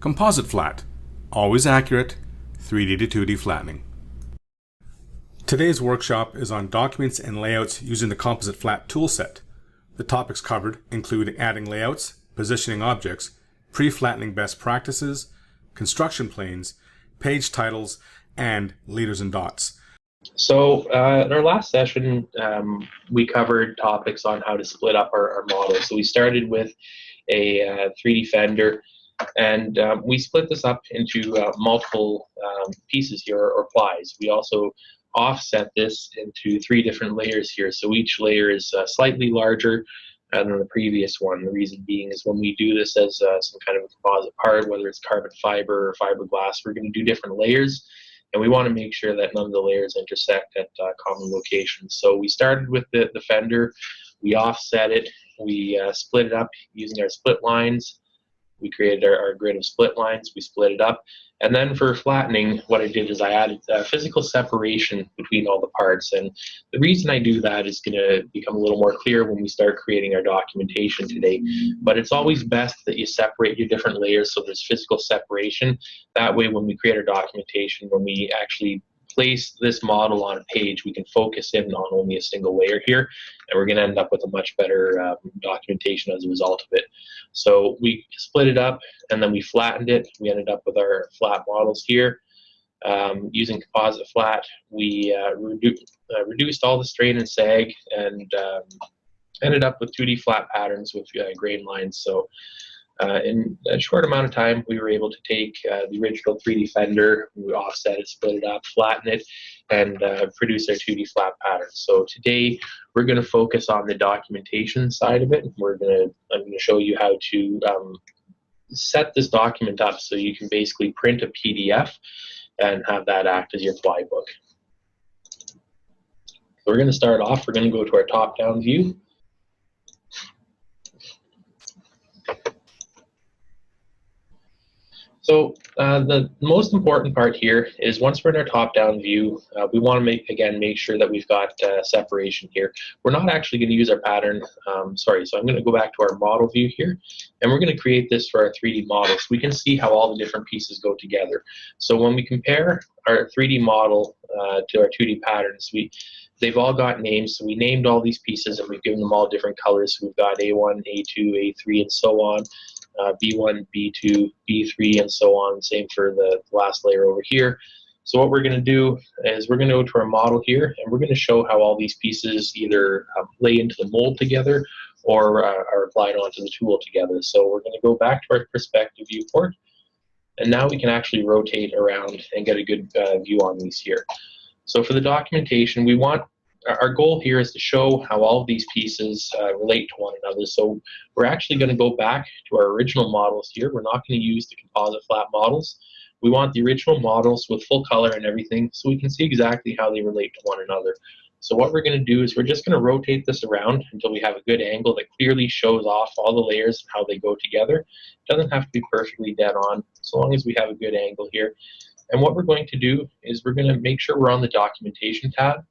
Composite Flat, always accurate, 3D to 2D flattening. Today's workshop is on documents and layouts using the Composite Flat toolset. The topics covered include adding layouts, positioning objects, pre-flattening best practices, construction planes, page titles, and leaders and dots. So in our last session, we covered topics on how to split up our model. So we started with a 3D fender, and we split this up into multiple pieces here, or plies. We also offset this into 3 different layers here. So each layer is slightly larger than the previous one. The reason being is when we do this as some kind of a composite part, whether it's carbon fiber or fiberglass, we're going to do different layers. And we want to make sure that none of the layers intersect at common locations. So we started with the fender, we offset it, we split it up using our split lines. We created our grid of split lines, we split it up. And then for flattening, what I did is I added physical separation between all the parts. And the reason I do that is going to become a little more clear when we start creating our documentation today. But it's always best that you separate your different layers so there's physical separation. That way, when we create our documentation, when we actually place this model on a page, we can focus in on only a single layer here, and we're going to end up with a much better documentation as a result of it. So we split it up, and then we flattened it. We ended up with our flat models here. Using Composite Flat, we reduced all the strain and sag, and ended up with 2D flat patterns with grain lines. So in a short amount of time, we were able to take the original 3D fender, we offset it, split it up, flatten it, and produce our 2D flat patterns. So today, we're going to focus on the documentation side of it. I'm going to show you how to set this document up so you can basically print a PDF and have that act as your ply book. So we're going to start off. We're going to go to our top-down view. So the most important part here is once we're in our top-down view, we want to make sure that we've got separation here. We're not actually going to use our pattern. So I'm going to go back to our model view here, and we're going to create this for our 3D model so we can see how all the different pieces go together. So when we compare our 3D model to our 2D patterns, they've all got names. So we named all these pieces, and we've given them all different colors. So we've got A1, A2, A3, and so on. B1, B2, B3, and so on. Same for the last layer over here. So what we're going to do is we're going to go to our model here, and we're going to show how all these pieces either lay into the mold together or are applied onto the tool together. So we're going to go back to our perspective viewport, and now we can actually rotate around and get a good view on these here. So for the documentation, our goal here is to show how all of these pieces relate to one another. So we're actually going to go back to our original models here. We're not going to use the Composite Flat models. We want the original models with full color and everything so we can see exactly how they relate to one another. So what we're going to do is we're just going to rotate this around until we have a good angle that clearly shows off all the layers and how they go together. It doesn't have to be perfectly dead on, so long as we have a good angle here. And what we're going to do is we're going to make sure we're on the documentation tab.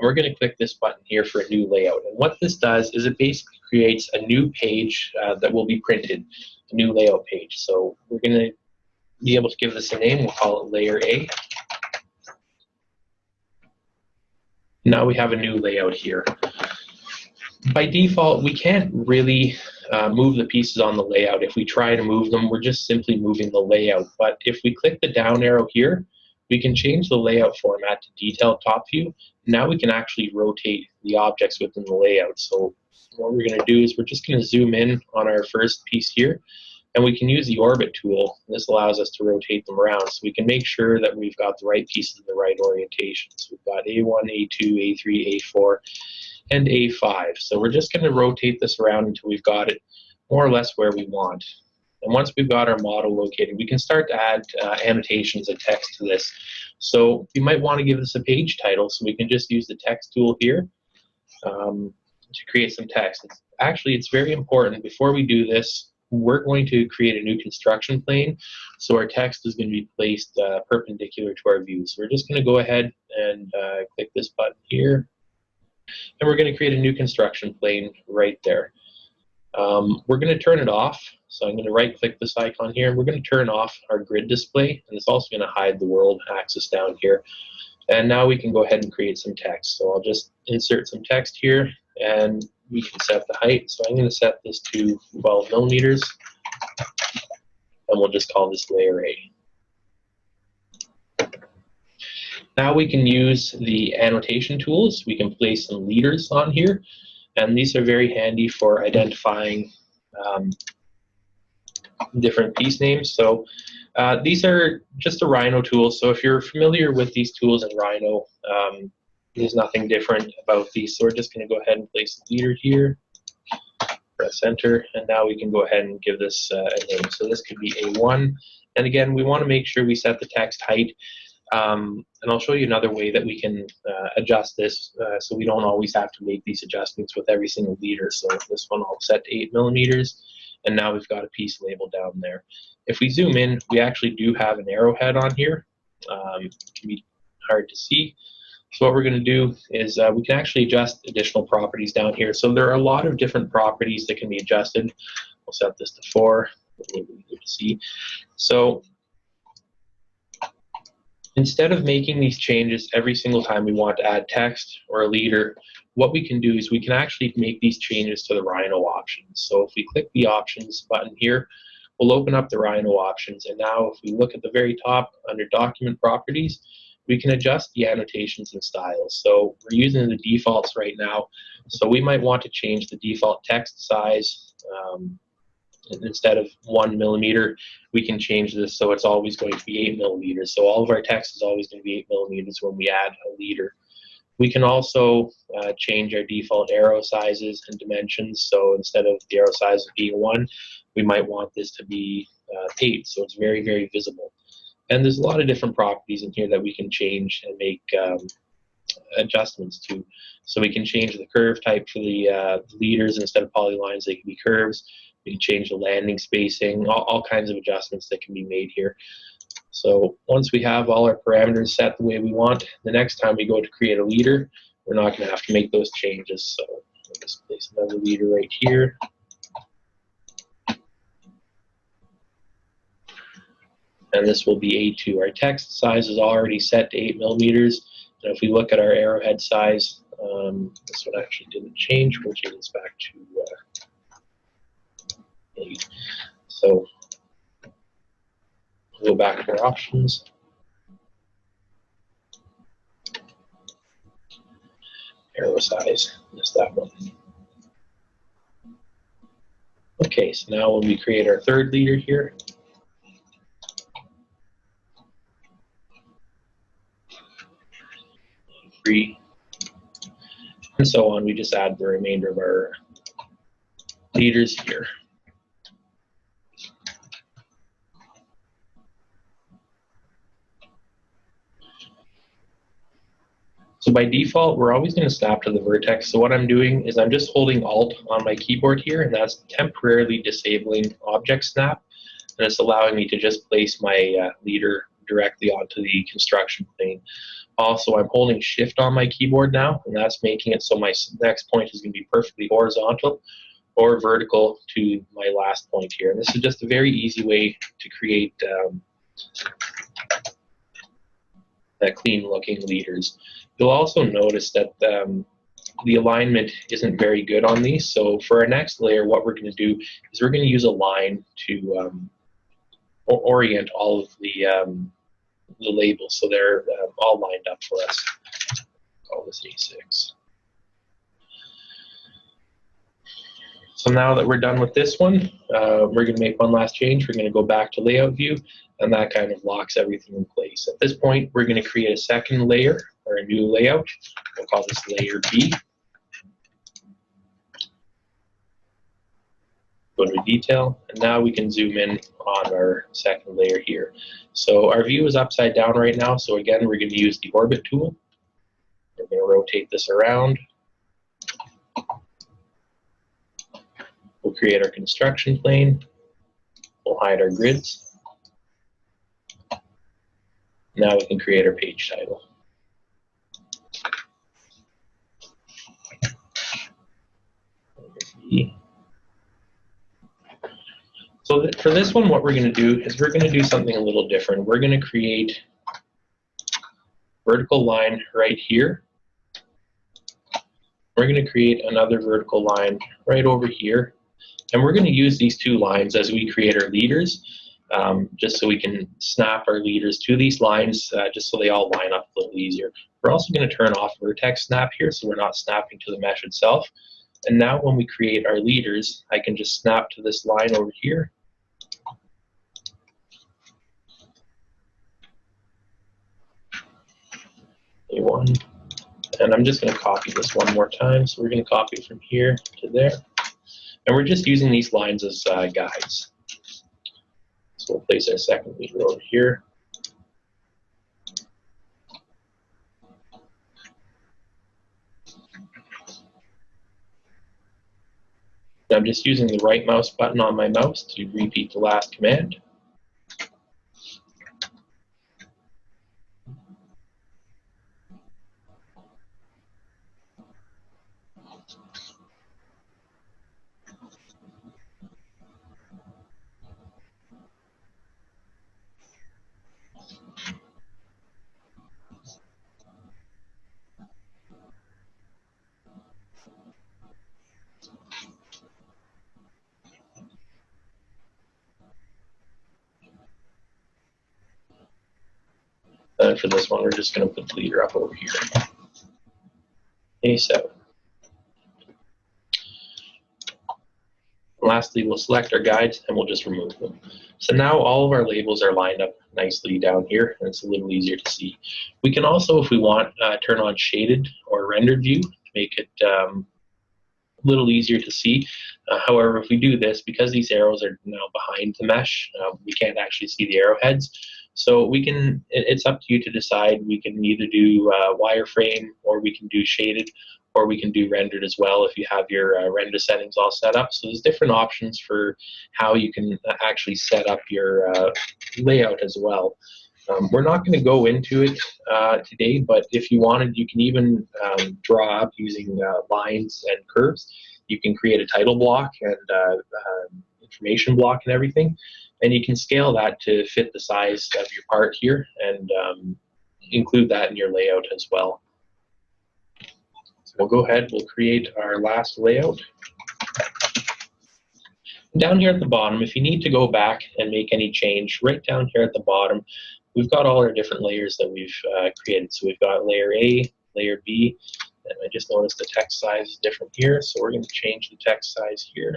We're going to click this button here for a new layout. And what this does is it basically creates a new page that will be printed, a new layout page. So we're going to be able to give this a name. We'll call it Layer A. Now we have a new layout here. By default, we can't really move the pieces on the layout. If we try to move them, we're just simply moving the layout. But if we click the down arrow here, we can change the layout format to detailed top view. Now we can actually rotate the objects within the layout. So what we're going to do is we're just going to zoom in on our first piece here, and we can use the orbit tool. This allows us to rotate them around so we can make sure that we've got the right pieces in the right orientation. So we've got A1, A2, A3, A4, and A5. So we're just going to rotate this around until we've got it more or less where we want. And once we've got our model located, we can start to add annotations and text to this. So you might want to give this a page title, so we can just use the text tool here to create some text. It's very important. Before we do this, we're going to create a new construction plane, so our text is going to be placed perpendicular to our view. So we're just going to go ahead and click this button here, and we're going to create a new construction plane right there. We're going to turn it off. So I'm going to right click this icon here, and we're going to turn off our grid display, and it's also going to hide the world axis down here. And now we can go ahead and create some text. So I'll just insert some text here, and we can set the height. So I'm going to set this to 12 millimeters, and we'll just call this layer A. Now we can use the annotation tools. We can place some leaders on here, and these are very handy for identifying different piece names. So these are just a Rhino tool. So if you're familiar with these tools in Rhino, there's nothing different about these. So we're just going to go ahead and place the leader here, press enter, and now we can go ahead and give this a name. So this could be A1. And again, we want to make sure we set the text height. And I'll show you another way that we can adjust this so we don't always have to make these adjustments with every single leader. So this one I'll set to 8 millimeters, and now we've got a piece label down there. If we zoom in, we actually do have an arrowhead on here. It can be hard to see. So what we're going to do is we can actually adjust additional properties down here. So there are a lot of different properties that can be adjusted. We'll set this to 4. A little bit easier to see. So instead of making these changes every single time we want to add text or a leader, what we can do is we can actually make these changes to the Rhino options. So if we click the options button here, we'll open up the Rhino options. And now if we look at the very top under document properties, we can adjust the annotations and styles. So we're using the defaults right now. So we might want to change the default text size. Instead of 1 millimeter, we can change this so it's always going to be 8 millimeters. So all of our text is always going to be 8 millimeters when we add a leader. We can also change our default arrow sizes and dimensions. So instead of the arrow size being 1, we might want this to be 8, so it's very, very visible. And there's a lot of different properties in here that we can change and make adjustments to. So we can change the curve type for the leaders. Instead of polylines, they can be curves. We can change the landing spacing, all kinds of adjustments that can be made here. So once we have all our parameters set the way we want, the next time we go to create a leader, we're not going to have to make those changes. So we'll just place another leader right here. And this will be A2. Our text size is already set to 8 millimeters. And if we look at our arrowhead size, this one actually didn't change. We'll change this back to 8. So we'll go back to our options. Arrow size, just that one. Okay, so now when we create our third leader here, free, and so on, we just add the remainder of our leaders here. So by default, we're always going to snap to the vertex. So what I'm doing is I'm just holding Alt on my keyboard here, and that's temporarily disabling object snap, and it's allowing me to just place my leader directly onto the construction plane. Also, I'm holding Shift on my keyboard now, and that's making it so my next point is going to be perfectly horizontal or vertical to my last point here. And this is just a very easy way to create clean-looking leaders. You'll also notice that the alignment isn't very good on these. So for our next layer, what we're going to do is we're going to use a line to orient all of the labels so they're all lined up for us. Call this A6. So now that we're done with this one, we're going to make one last change. We're going to go back to layout view, and that kind of locks everything in place. At this point, we're going to create a second layer or a new layout. We'll call this layer B. Go to detail, and now we can zoom in on our second layer here. So our view is upside down right now, so again, we're going to use the orbit tool. We're going to rotate this around. We'll create our construction plane. We'll hide our grids. Now we can create our page title. So for this one, what we're going to do is we're going to do something a little different. We're going to create a vertical line right here. We're going to create another vertical line right over here. And we're going to use these two lines as we create our leaders, just so we can snap our leaders to these lines, just so they all line up a little easier. We're also going to turn off vertex snap here, so we're not snapping to the mesh itself. And now when we create our leaders, I can just snap to this line over here. A1. And I'm just going to copy this one more time. So we're going to copy from here to there. And we're just using these lines as guides. So we'll place our second leader over here. I'm just using the right mouse button on my mouse to repeat the last command. And for this one, we're just going to put the leader up over here. A7. Lastly, we'll select our guides and we'll just remove them. So now all of our labels are lined up nicely down here, and it's a little easier to see. We can also, if we want, turn on shaded or rendered view to make it a little easier to see. However, if we do this, because these arrows are now behind the mesh, we can't actually see the arrowheads. So we can, it's up to you to decide. We can either do wireframe, or we can do shaded, or we can do rendered as well if you have your render settings all set up. So there's different options for how you can actually set up your layout as well. We're not going to go into it today, but if you wanted, you can even draw up using lines and curves. You can create a title block and information block and everything, and you can scale that to fit the size of your part here and include that in your layout as well. So we'll go ahead, we'll create our last layout. Down here at the bottom, if you need to go back and make any change, right down here at the bottom, we've got all our different layers that we've created. So we've got layer A, layer B, and I just noticed the text size is different here, so we're going to change the text size here.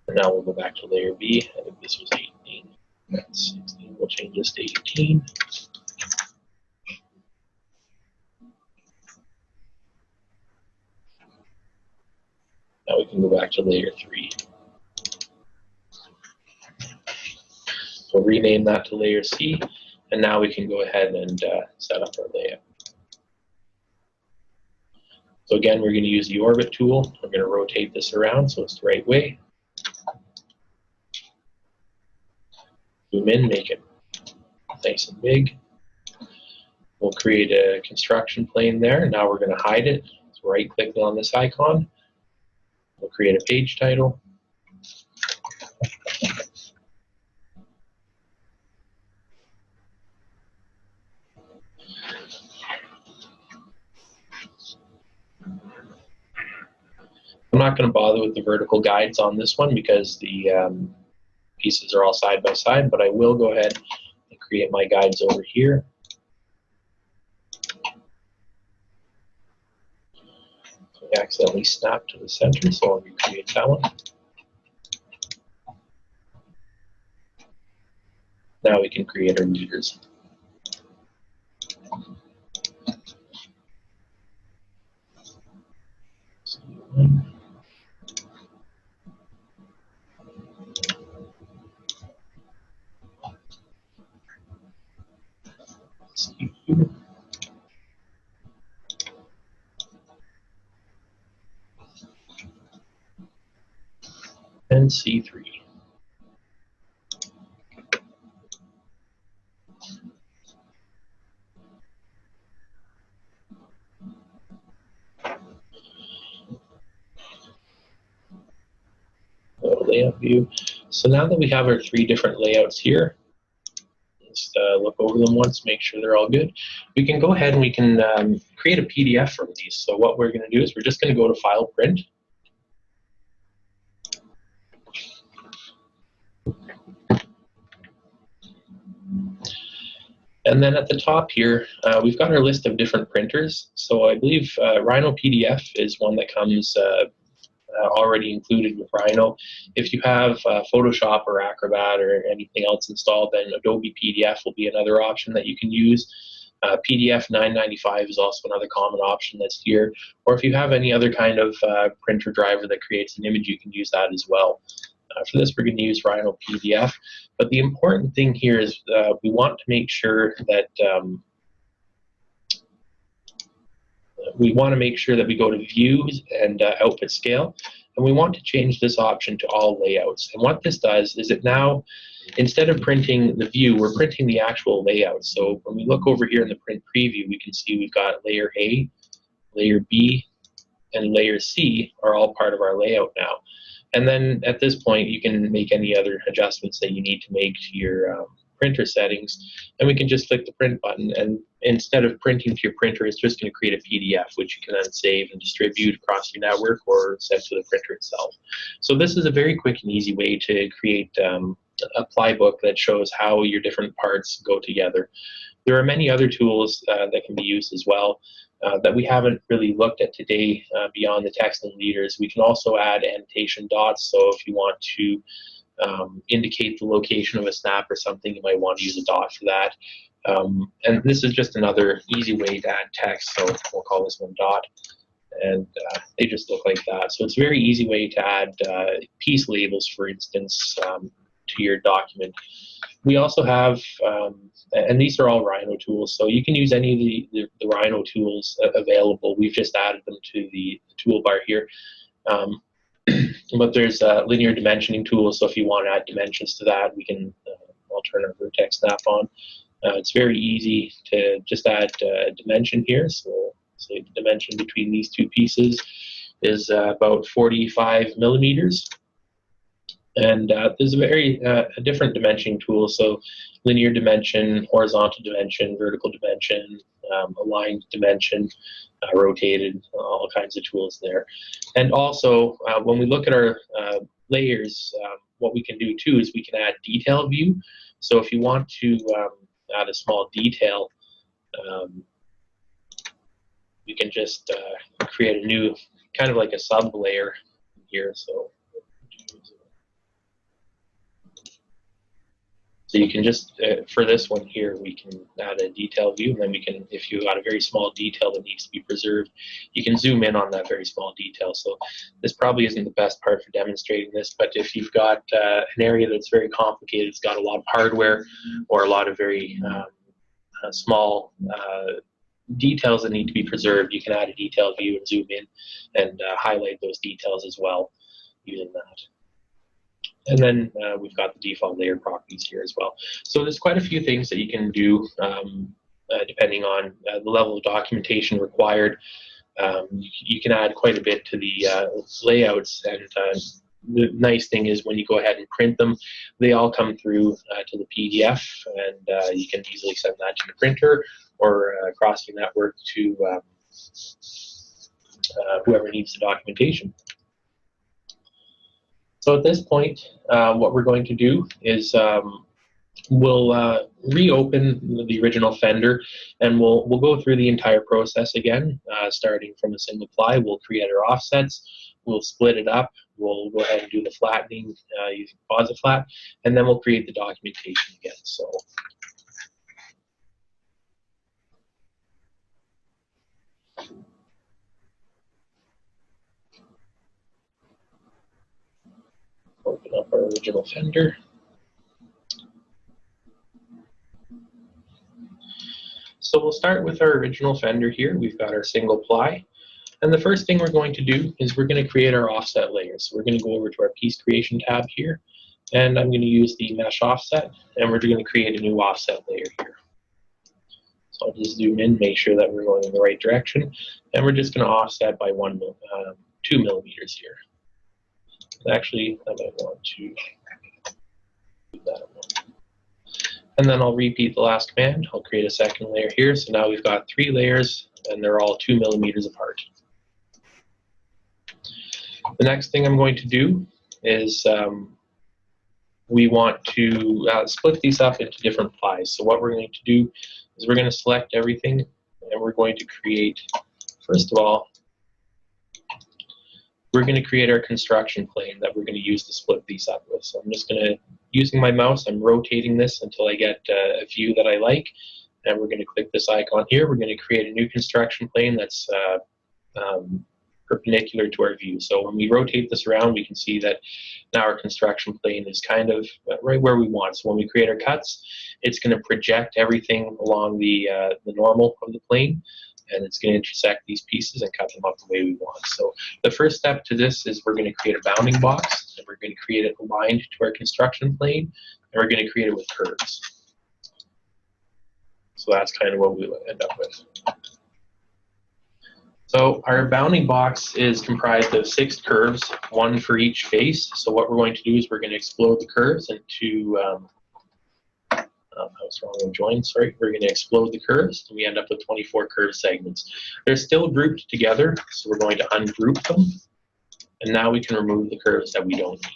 And now we'll go back to layer B. I think this was 18. That's 16. We'll change this to 18. Now we can go back to layer 3. We'll rename that to layer C, and now we can go ahead and set up our layout. So again, we're going to use the orbit tool. We're going to rotate this around so it's the right way. Zoom in, make it nice and big. We'll create a construction plane there. Now we're going to hide it. So right-click on this icon. We'll create a page title. I'm not going to bother with the vertical guides on this one because the pieces are all side by side, but I will go ahead and create my guides over here. So I accidentally snapped to the center, so I'll recreate that one. Now we can create our leaders. And C3. layout view. So now that we have our 3 different layouts here, just look over them once, make sure they're all good. We can go ahead and we can create a PDF from these. So what we're going to do is we're just going to go to File, Print. And then at the top here, we've got our list of different printers. So I believe Rhino PDF is one that comes already included with Rhino. If you have Photoshop or Acrobat or anything else installed, then Adobe PDF will be another option that you can use. PDF 995 is also another common option that's here. Or if you have any other kind of printer driver that creates an image, you can use that as well. For this, we're going to use Rhino PDF. But the important thing here is we want to make sure that we go to Views and Output Scale, and we want to change this option to All Layouts. And what this does is it now, instead of printing the view, we're printing the actual layout. So when we look over here in the print preview, we can see we've got layer A, layer B, and layer C are all part of our layout now. And then at this point, you can make any other adjustments that you need to make to your printer settings. And we can just click the print button. And instead of printing to your printer, it's just going to create a PDF, which you can then save and distribute across your network or send to the printer itself. So this is a very quick and easy way to create a ply book that shows how your different parts go together. There are many other tools that can be used as well. That we haven't really looked at today beyond the text and leaders. We can also add annotation dots, so if you want to indicate the location of a snap or something, you might want to use a dot for that. And this is just another easy way to add text, so we'll call this one dot. And they just look like that. So it's a very easy way to add piece labels, for instance, to your document. We also have, and these are all Rhino tools, so you can use any of the Rhino tools available. We've just added them to the toolbar here. But there's a linear dimensioning tool, so if you want to add dimensions to that, we can, I'll turn our vertex snap on. It's very easy to just add a dimension here. So say the dimension between these 2 pieces is about 45 millimeters. And there's a different dimensioning tool, so linear dimension, horizontal dimension, vertical dimension, aligned dimension, rotated, all kinds of tools there. And also, when we look at our layers, what we can do too is we can add detail view. So if you want to add a small detail, you can just create a new, kind of like a sub layer here. So you can just, for this one here, we can add a detail view, and then we can, if you've got a very small detail that needs to be preserved, you can zoom in on that very small detail. So this probably isn't the best part for demonstrating this, but if you've got an area that's very complicated, it's got a lot of hardware or a lot of very small details that need to be preserved, you can add a detail view and zoom in and highlight those details as well using that. And then we've got the default layer properties here as well. So there's quite a few things that you can do depending on the level of documentation required. You can add quite a bit to the layouts, and the nice thing is when you go ahead and print them, they all come through to the PDF, and you can easily send that to the printer or across your network to whoever needs the documentation. So at this point, what we're going to do is we'll reopen the original fender, and we'll go through the entire process again, starting from a single ply. We'll create our offsets, we'll split it up, we'll go ahead and do the flattening using Composite Flat, and then we'll create the documentation again. So open up our original fender. So we'll start with our original fender here. We've got our single ply. And the first thing we're going to do is we're going to create our offset layers. So we're going to go over to our piece creation tab here, and I'm going to use the mesh offset, and we're going to create a new offset layer here. So I'll just zoom in, make sure that we're going in the right direction, and we're just going to offset by 2 millimeters here. Actually, I might want to do that one. And then I'll repeat the last command. I'll create a second layer here. So now we've got 3 layers, and they're all 2 millimeters apart. The next thing I'm going to do is we want to split these up into different plies. So what we're going to do is we're going to select everything, and we're going to create, first of all, we're going to create our construction plane that we're going to use to split these up with. So I'm just going to, using my mouse, I'm rotating this until I get a view that I like, and we're going to click this icon here. We're going to create a new construction plane that's perpendicular to our view. So when we rotate this around, we can see that now our construction plane is kind of right where we want. So when we create our cuts, it's going to project everything along the normal of the plane, and it's going to intersect these pieces and cut them up the way we want. So the first step to this is we're going to create a bounding box, and we're going to create it aligned to our construction plane, and we're going to create it with curves. So that's kind of what we'll end up with. So our bounding box is comprised of 6 curves, 1 for each face. So what we're going to do is we're going to explode the curves into we're going to explode the curves, and we end up with 24 curved segments. They're still grouped together, so we're going to ungroup them, and now we can remove the curves that we don't need.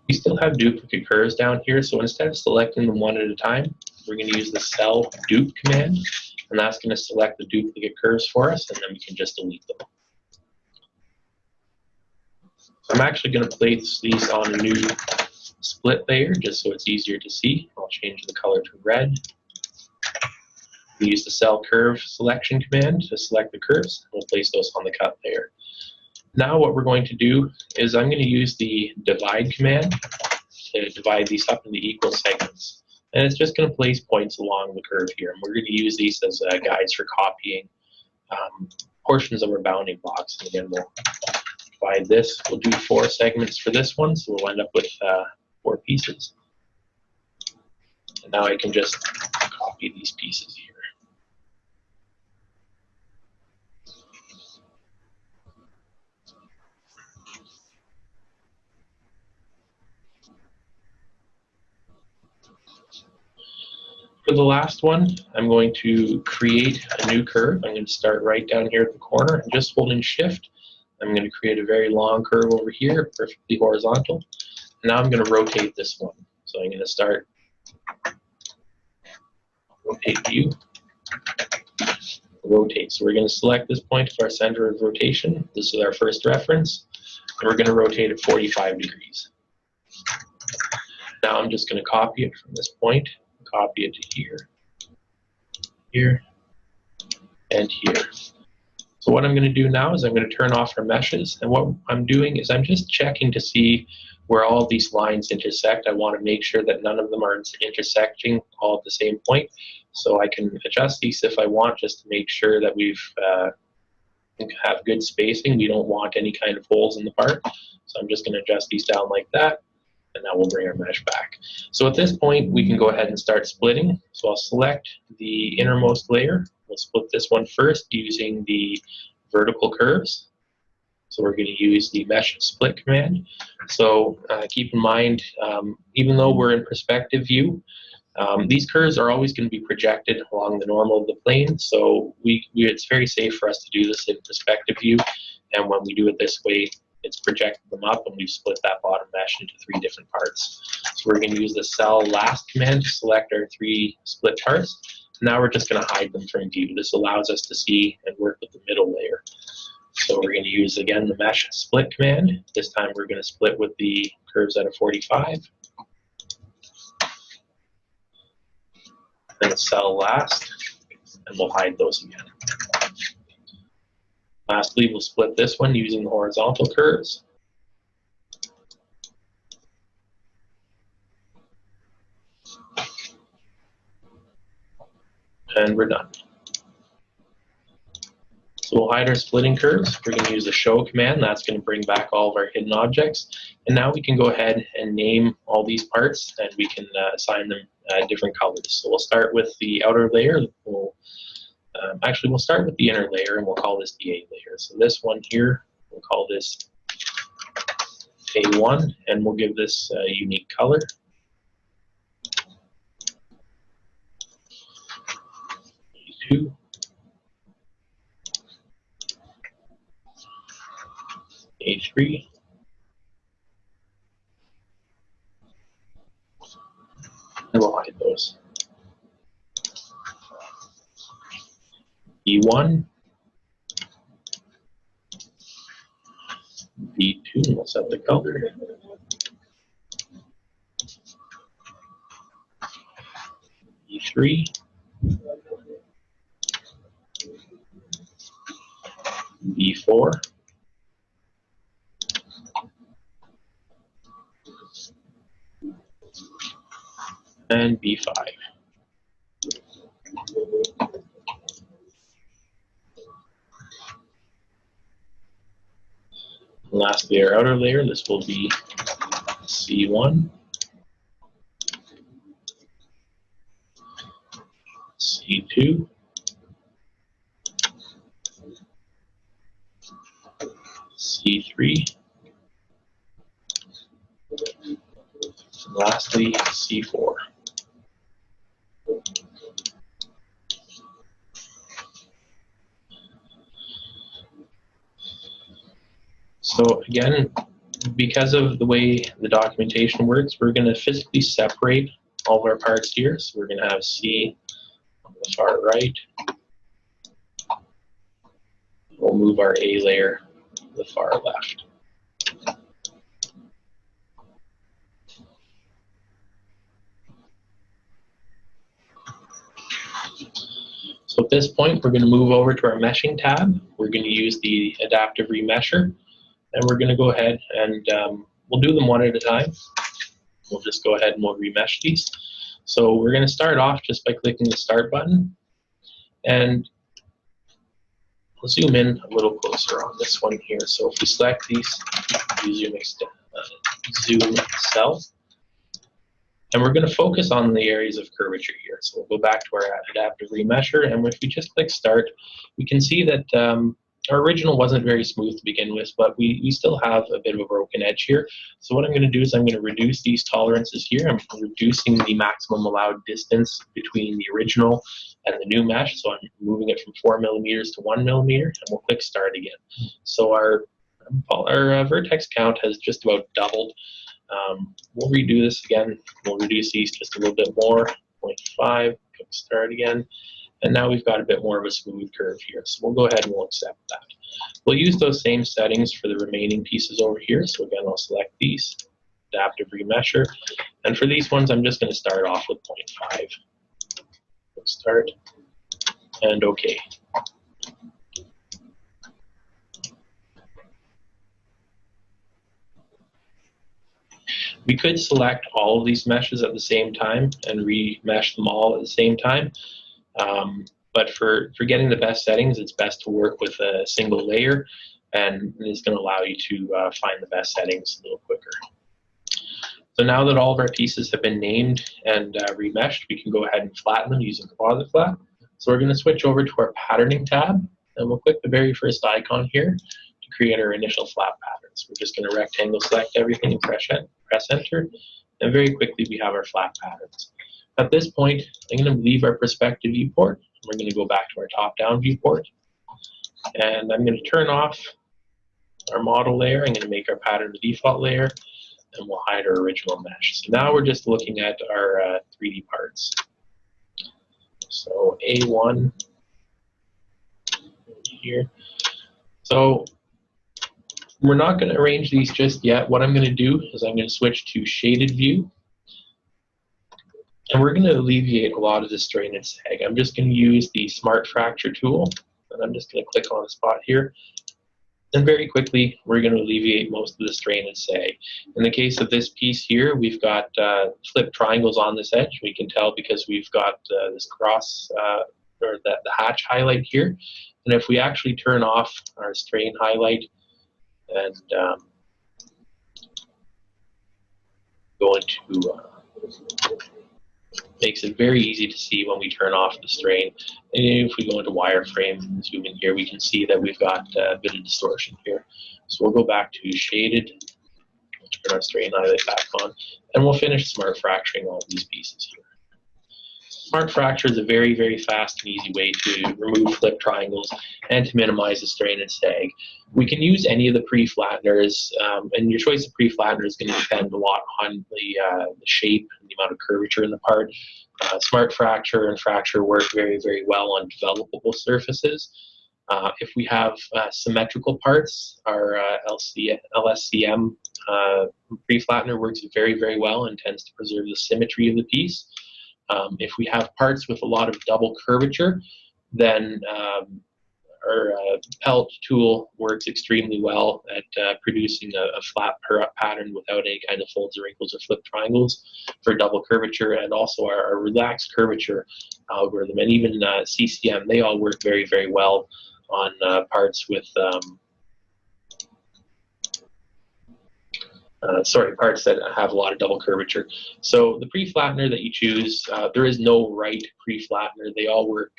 We still have duplicate curves down here, so instead of selecting them one at a time, we're going to use the cell dupe command, and that's going to select the duplicate curves for us, and then we can just delete them. I'm actually going to place these on a new split layer just so it's easier to see. I'll change the color to red. We use the cell curve selection command to select the curves. We'll place those on the cut layer. Now what we're going to do is I'm going to use the divide command to divide these up into equal segments. And it's just going to place points along the curve here. And we're going to use these as guides for copying portions of our bounding box. And again, we'll divide this. We'll do 4 segments for this one, so we'll end up with 4 pieces. And now I can just copy these pieces here. For the last one, I'm going to create a new curve. I'm going to start right down here at the corner and just holding Shift. I'm going to create a very long curve over here, perfectly horizontal. Now I'm going to rotate this one. So I'm going to start rotate view, rotate. So we're going to select this point as our center of rotation. This is our first reference, and we're going to rotate it 45 degrees. Now I'm just going to copy it from this point, copy it to here, here, and here. So what I'm going to do now is I'm going to turn off our meshes, and what I'm doing is I'm just checking to see where all these lines intersect. I want to make sure that none of them are intersecting all at the same point. So I can adjust these if I want, just to make sure that we've have good spacing. We don't want any kind of holes in the part. So I'm just going to adjust these down like that, and now we'll bring our mesh back. So at this point, we can go ahead and start splitting. So I'll select the innermost layer. We'll split this one first using the vertical curves. So we're going to use the mesh split command. So keep in mind, even though we're in perspective view, these curves are always going to be projected along the normal of the plane. So it's very safe for us to do this in perspective view. And when we do it this way, it's projected them up, and we've split that bottom mesh into 3 different parts. So we're going to use the cell last command to select our 3 split parts. Now we're just going to hide them from view. This allows us to see and work with the middle layer. So we're going to use, again, the mesh split command. This time we're going to split with the curves at a 45. Then cell last, and we'll hide those again. Lastly, we'll split this one using the horizontal curves. And we're done. So we'll hide our splitting curves. We're going to use the show command. That's going to bring back all of our hidden objects. And now we can go ahead and name all these parts, and we can assign them different colors. So we'll start with the outer layer. We'll Actually, we'll start with the inner layer, and we'll call this the A layer. So this one here, we'll call this A1, and we'll give this a unique color. A2. A3. And we'll hide those. B1, B2, and we'll set the color. B3, B4, and B5. And lastly, our outer layer, this will be C1, C2, C3, and lastly, C4. So again, because of the way the documentation works, we're going to physically separate all of our parts here. So we're going to have C on the far right. We'll move our A layer to the far left. So at this point, we're going to move over to our meshing tab. We're going to use the adaptive remesher, and we're going to go ahead and we'll do them one at a time. We'll just go ahead and we'll remesh these. So we're going to start off just by clicking the start button, and we'll zoom in a little closer on this one here. So if we select these, we zoom cell. And we're going to focus on the areas of curvature here. So we'll go back to our adaptive remesher, and if we just click start, we can see that our original wasn't very smooth to begin with, but we still have a bit of a broken edge here. So what I'm going to do is I'm going to reduce these tolerances here. I'm reducing the maximum allowed distance between the original and the new mesh. So I'm moving it from 4 millimeters to 1 millimeter, and we'll click start again. So our vertex count has just about doubled. We'll redo this again. We'll reduce these just a little bit more, 0.5, click start again. And now we've got a bit more of a smooth curve here. So we'll go ahead and we'll accept that. We'll use those same settings for the remaining pieces over here. So again, I'll select these, adaptive remesher. And for these ones, I'm just going to start off with 0.5. Click start, and OK. We could select all of these meshes at the same time and remesh them all at the same time. But for getting the best settings, it's best to work with a single layer, and it's going to allow you to find the best settings a little quicker. So now that all of our pieces have been named and remeshed, we can go ahead and flatten them using Composite Flat. So we're going to switch over to our patterning tab, and we'll click the very first icon here to create our initial flat patterns. We're just going to rectangle select everything and press enter, and very quickly we have our flat patterns. At this point, I'm going to leave our perspective viewport. We're going to go back to our top-down viewport, and I'm going to turn off our model layer. I'm going to make our pattern the default layer, and we'll hide our original mesh. So now we're just looking at our 3D parts. So A1 here. So we're not going to arrange these just yet. What I'm going to do is I'm going to switch to shaded view. And we're going to alleviate a lot of the strain and sag. I'm just going to use the Smart Fracture tool, and I'm just going to click on the spot here. And very quickly, we're going to alleviate most of the strain and sag. In the case of this piece here, we've got flipped triangles on this edge. We can tell because we've got this cross, or the hatch highlight here. And if we actually turn off our strain highlight and go into makes it very easy to see when we turn off the strain. And if we go into wireframe, zoom in here, we can see that we've got a bit of distortion here. So we'll go back to shaded, turn our strain highlight back on, and we'll finish smart fracturing all these pieces here. Smart fracture is a very, very fast and easy way to remove flip triangles and to minimize the strain and sag. We can use any of the pre-flatteners, and your choice of pre-flattener is going to depend a lot on the shape and the amount of curvature in the part. Smart fracture and fracture work very, very well on developable surfaces. If we have symmetrical parts, our LSCM pre-flattener works very, very well and tends to preserve the symmetry of the piece. If we have parts with a lot of double curvature, then our pelt tool works extremely well at producing a flat pattern without any kind of folds or wrinkles or flip triangles for double curvature, and also our relaxed curvature algorithm, and even CCM, they all work very, very well on parts with parts that have a lot of double curvature. So the pre-flattener that you choose, there is no right pre-flattener. They all work.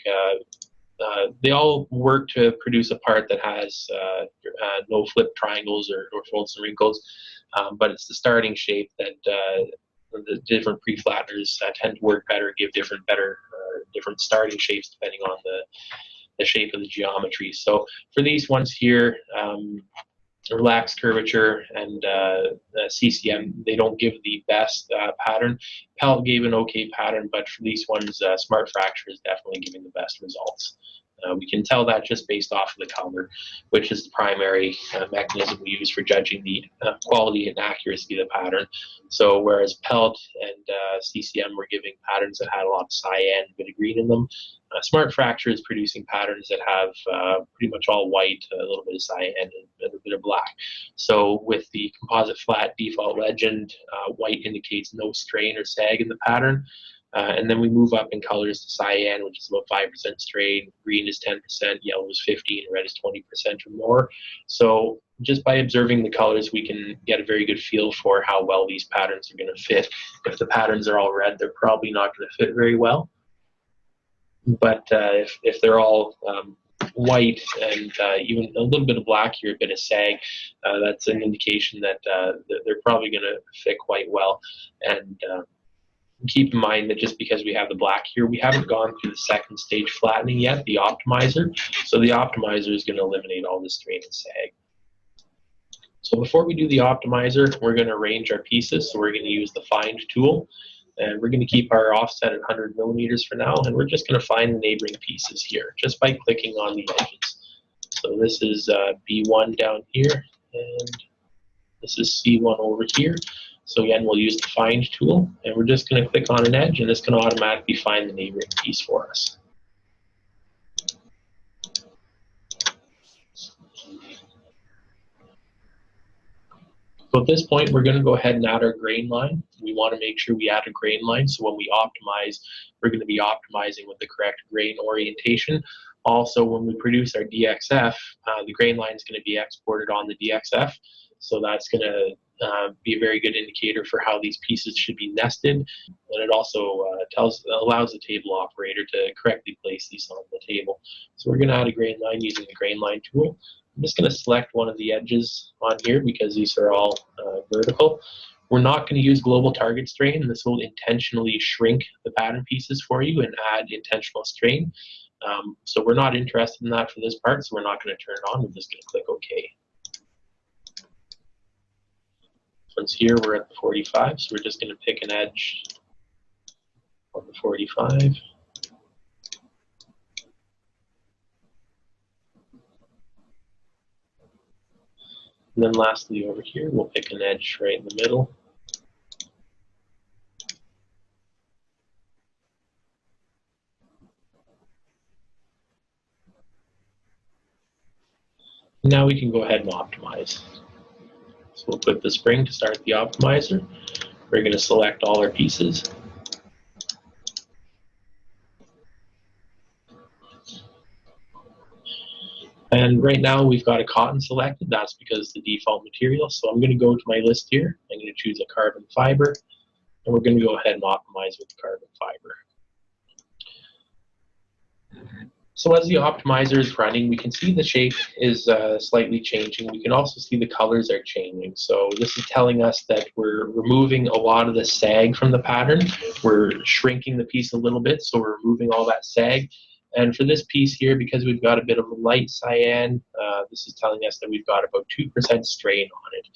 They all work to produce a part that has no flip triangles or folds and wrinkles. But it's the starting shape that the different pre-flatteners tend to work better, give different starting shapes depending on the shape of the geometry. So for these ones here, relaxed curvature and CCM, they don't give the best pattern. Pelt gave an okay pattern, but for these ones, smart fracture is definitely giving the best results. We can tell that just based off of the color, which is the primary mechanism we use for judging the quality and accuracy of the pattern. So whereas Pelt and CCM were giving patterns that had a lot of cyan, a bit of green in them, smart fracture is producing patterns that have pretty much all white, a little bit of cyan, and a bit of black. So with the composite flat default legend, white indicates no strain or sag in the pattern. And then we move up in colors to cyan, which is about 5% strain, green is 10%, yellow is 15%, red is 20% or more. So just by observing the colors, we can get a very good feel for how well these patterns are going to fit. If the patterns are all red, they're probably not going to fit very well. But if they're all white and even a little bit of black here, a bit of sag, that's an indication that they're probably going to fit quite well. And keep in mind that just because we have the black here, we haven't gone through the second stage flattening yet, the optimizer. So the optimizer is going to eliminate all the strain and sag. So before we do the optimizer, we're going to arrange our pieces. So we're going to use the find tool, and we're going to keep our offset at 100 millimeters for now, and we're just going to find the neighboring pieces here just by clicking on the edges. So this is B1 down here, and this is C1 over here. So again, we'll use the find tool, and we're just going to click on an edge, and it's going to automatically find the neighboring piece for us. So at this point, we're going to go ahead and add our grain line. We want to make sure we add a grain line, so when we optimize, we're going to be optimizing with the correct grain orientation. Also, when we produce our DXF, the grain line is going to be exported on the DXF, so that's going to be a very good indicator for how these pieces should be nested, and it also allows the table operator to correctly place these on the table. So we're going to add a grain line using the grain line tool. I'm just going to select one of the edges on here because these are all vertical. We're not going to use global target strain, and this will intentionally shrink the pattern pieces for you and add intentional strain. So we're not interested in that for this part, so we're not going to turn it on. We're just going to click OK. Once here, we're at the 45, so we're just going to pick an edge on the 45. And then lastly over here, we'll pick an edge right in the middle. Now we can go ahead and optimize. So we'll click the spring to start the optimizer. We're going to select all our pieces. And right now we've got a cotton selected. That's because the default material. So I'm going to go to my list here. I'm going to choose a carbon fiber. And we're going to go ahead and optimize with the carbon fiber. So as the optimizer is running, we can see the shape is slightly changing. We can also see the colors are changing. So this is telling us that we're removing a lot of the sag from the pattern. We're shrinking the piece a little bit, so we're removing all that sag. And for this piece here, because we've got a bit of a light cyan, this is telling us that we've got about 2% strain on it.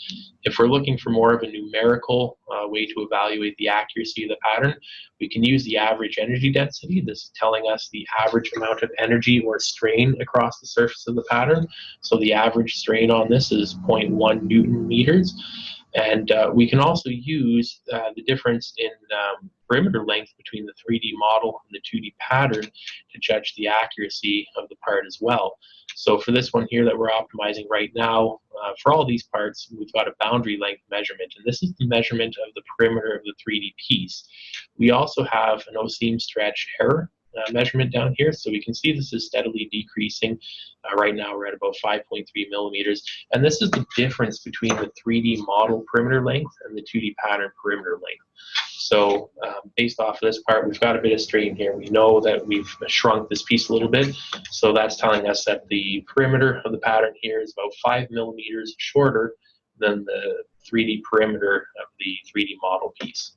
If we're looking for more of a numerical way to evaluate the accuracy of the pattern, we can use the average energy density. This is telling us the average amount of energy or strain across the surface of the pattern. So the average strain on this is 0.1 Newton meters. And we can also use the difference in perimeter length between the 3D model and the 2D pattern to judge the accuracy of the part as well. So for this one here that we're optimizing right now, for all these parts, we've got a boundary length measurement, and this is the measurement of the perimeter of the 3D piece. We also have an O-seam stretch error measurement down here, so we can see this is steadily decreasing. Right now we're at about 5.3 millimeters, and this is the difference between the 3D model perimeter length and the 2D pattern perimeter length. So based off of this part, we've got a bit of strain here. We know that we've shrunk this piece a little bit, so that's telling us that the perimeter of the pattern here is about 5 millimeters shorter than the 3D perimeter of the 3D model piece.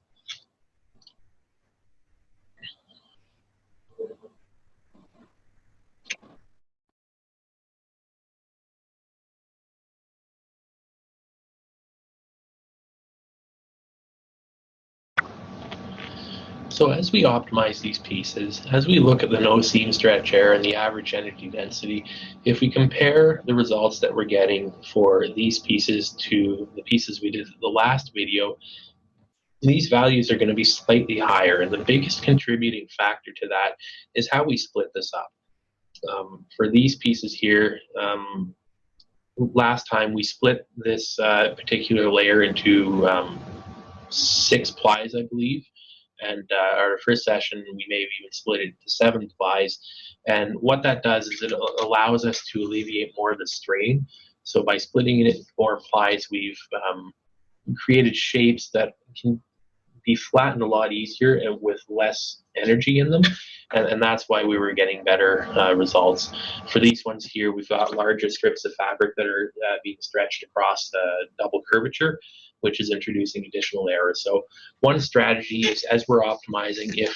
So as we optimize these pieces, as we look at the no seam stretch error and the average energy density, if we compare the results that we're getting for these pieces to the pieces we did in the last video, these values are going to be slightly higher, and the biggest contributing factor to that is how we split this up. For these pieces here, last time we split this particular layer into 6 plies, I believe. And our first session, we may have even split it to 7 plies. And what that does is it allows us to alleviate more of the strain. So by splitting it into 4 plies, we've created shapes that can be flattened a lot easier and with less energy in them. And that's why we were getting better results. For these ones here, we've got larger strips of fabric that are being stretched across double curvature, which is introducing additional error. So one strategy is, as we're optimizing, if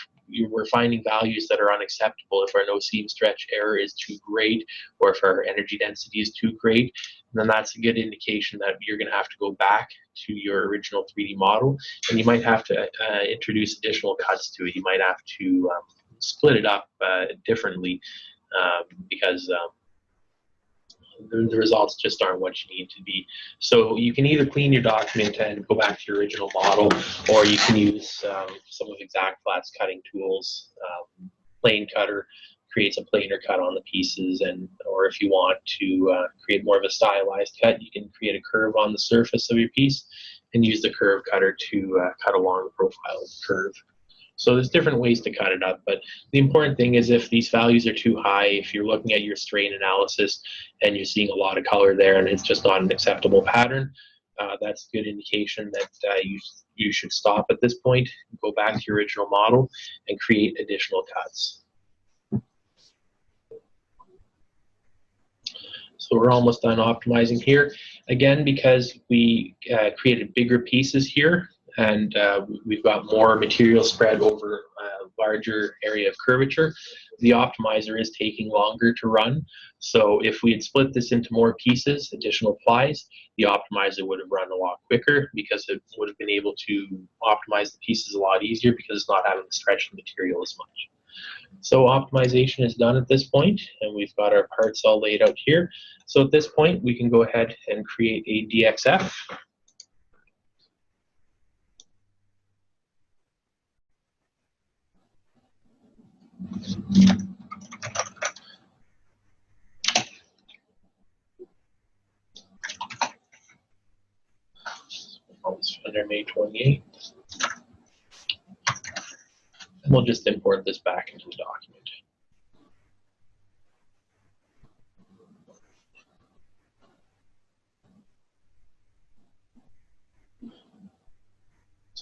we're finding values that are unacceptable, if our no seam stretch error is too great, or if our energy density is too great, then that's a good indication that you're going to have to go back to your original 3D model, and you might have to introduce additional cuts to it. You might have to split it up differently because the results just aren't what you need to be. So you can either clean your document and go back to your original model, or you can use some of ExactFlat's cutting tools. Plane cutter creates a planer cut on the pieces, and or if you want to create more of a stylized cut, you can create a curve on the surface of your piece and use the curve cutter to cut along the profile of the curve. So there's different ways to cut it up, but the important thing is if these values are too high, if you're looking at your strain analysis and you're seeing a lot of color there and it's just not an acceptable pattern, that's a good indication that you should stop at this point, go back to your original model, and create additional cuts. So we're almost done optimizing here. Again, because we created bigger pieces here, and we've got more material spread over a larger area of curvature, the optimizer is taking longer to run. So if we had split this into more pieces, additional plies, the optimizer would have run a lot quicker because it would have been able to optimize the pieces a lot easier because it's not having to stretch the material as much. So optimization is done at this point, and we've got our parts all laid out here. So at this point, we can go ahead and create a DXF. Under May 28th. And we'll just import this back into the document.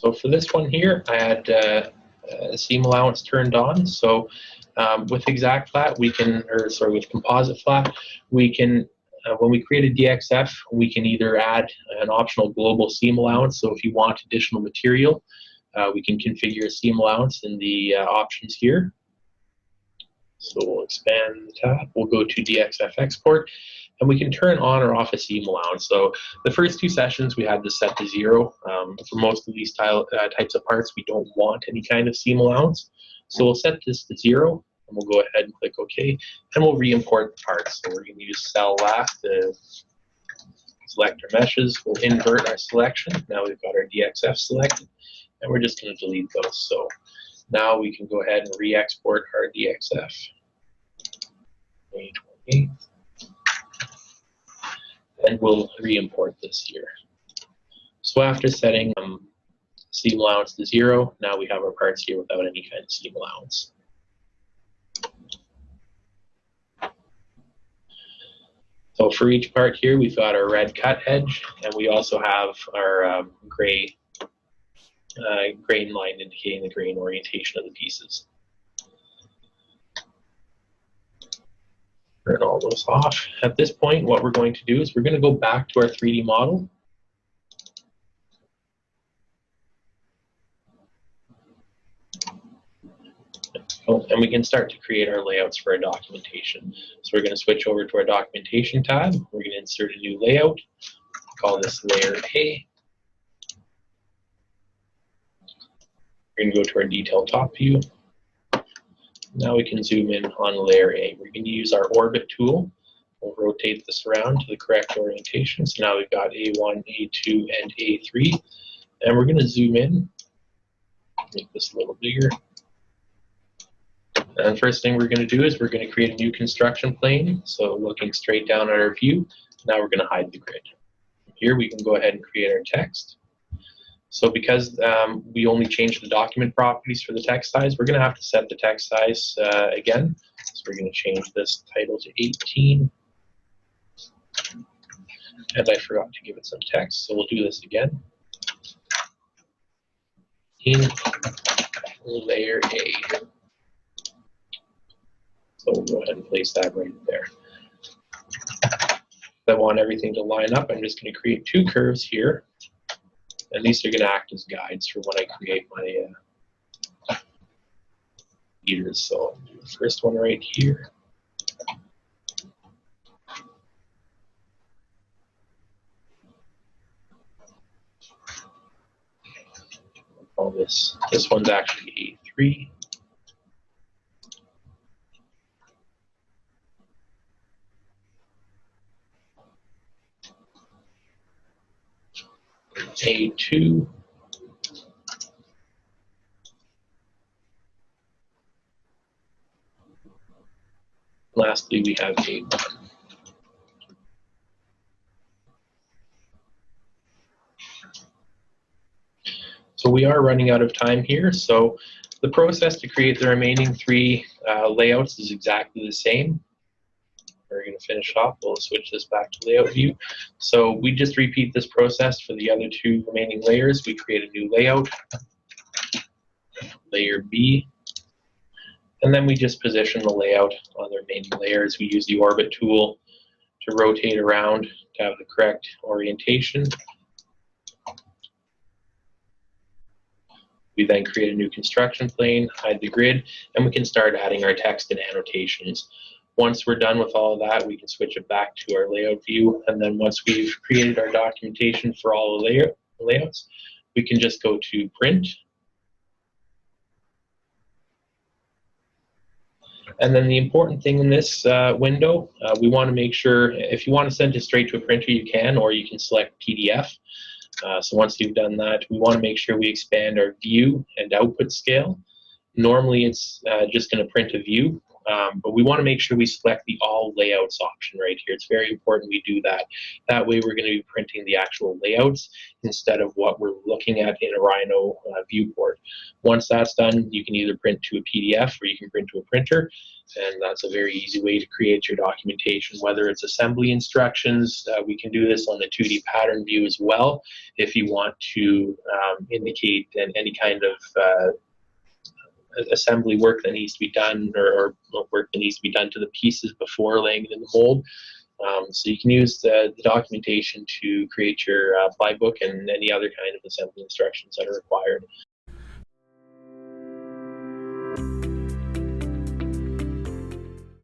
So for this one here, I had seam allowance turned on. So with exact flat, we can, with composite flat, we can, when we create a DXF, we can either add an optional global seam allowance. So if you want additional material, we can configure a seam allowance in the options here. So we'll expand the tab. We'll go to DXF export, and we can turn on or off a seam allowance. So the first 2 sessions we had this set to 0. For most of these types of parts, we don't want any kind of seam allowance. So we'll set this to 0, and we'll go ahead and click OK, and we'll re-import the parts. So we're going to use cell last to select our meshes. We'll invert our selection. Now we've got our DXF selected, and we're just going to delete those. So now we can go ahead and re-export our DXF. May 28th. And we'll re-import this here. So after setting seam allowance to 0, now we have our parts here without any kind of seam allowance. So for each part here, we've got our red cut edge, and we also have our gray grain line indicating the grain orientation of the pieces. Turn all those off. At this point, what we're going to do is we're going to go back to our 3D model. And we can start to create our layouts for our documentation. So we're going to switch over to our documentation tab. We're going to insert a new layout. Call this layer A. We're going to go to our detailed top view. Now we can zoom in on layer A. We're going to use our orbit tool. We'll rotate this around to the correct orientation. So now we've got A1, A2, and A3. And we're going to zoom in, make this a little bigger. And the first thing we're going to do is we're going to create a new construction plane. So looking straight down at our view, now we're going to hide the grid. Here we can go ahead and create our text. So because we only changed the document properties for the text size, we're going to have to set the text size again. So we're going to change this title to 18. And I forgot to give it some text, so we'll do this again. In layer A. So we'll go ahead and place that right there. If I want everything to line up, I'm just going to create 2 curves here. And these are going to act as guides for when I create my meters. So I'll do the first one right here. I'll call this one's actually A3. A2. Lastly, we have A1. So we are running out of time here. So the process to create the remaining 3 layouts is exactly the same. We're going to finish off. We'll switch this back to layout view. So we just repeat this process for the other 2 remaining layers. We create a new layout, layer B, and then we just position the layout on the remaining layers. We use the orbit tool to rotate around to have the correct orientation. We then create a new construction plane, hide the grid, and we can start adding our text and annotations. Once we're done with all of that, we can switch it back to our layout view, and then once we've created our documentation for all the layouts, we can just go to print. And then the important thing in this window, we want to make sure, if you want to send it straight to a printer, you can, or you can select PDF. So once you've done that, we want to make sure we expand our view and output scale. Normally it's just going to print a view. but we want to make sure we select the all layouts option right here. It's very important we do that. That way we're going to be printing the actual layouts instead of what we're looking at in a Rhino viewport. Once that's done, you can either print to a PDF or you can print to a printer, and that's a very easy way to create your documentation. Whether it's assembly instructions, we can do this on the 2D pattern view as well if you want to indicate any kind of assembly work that needs to be done, or work that needs to be done to the pieces before laying it in the mold. So you can use the documentation to create your ply book and any other kind of assembly instructions that are required.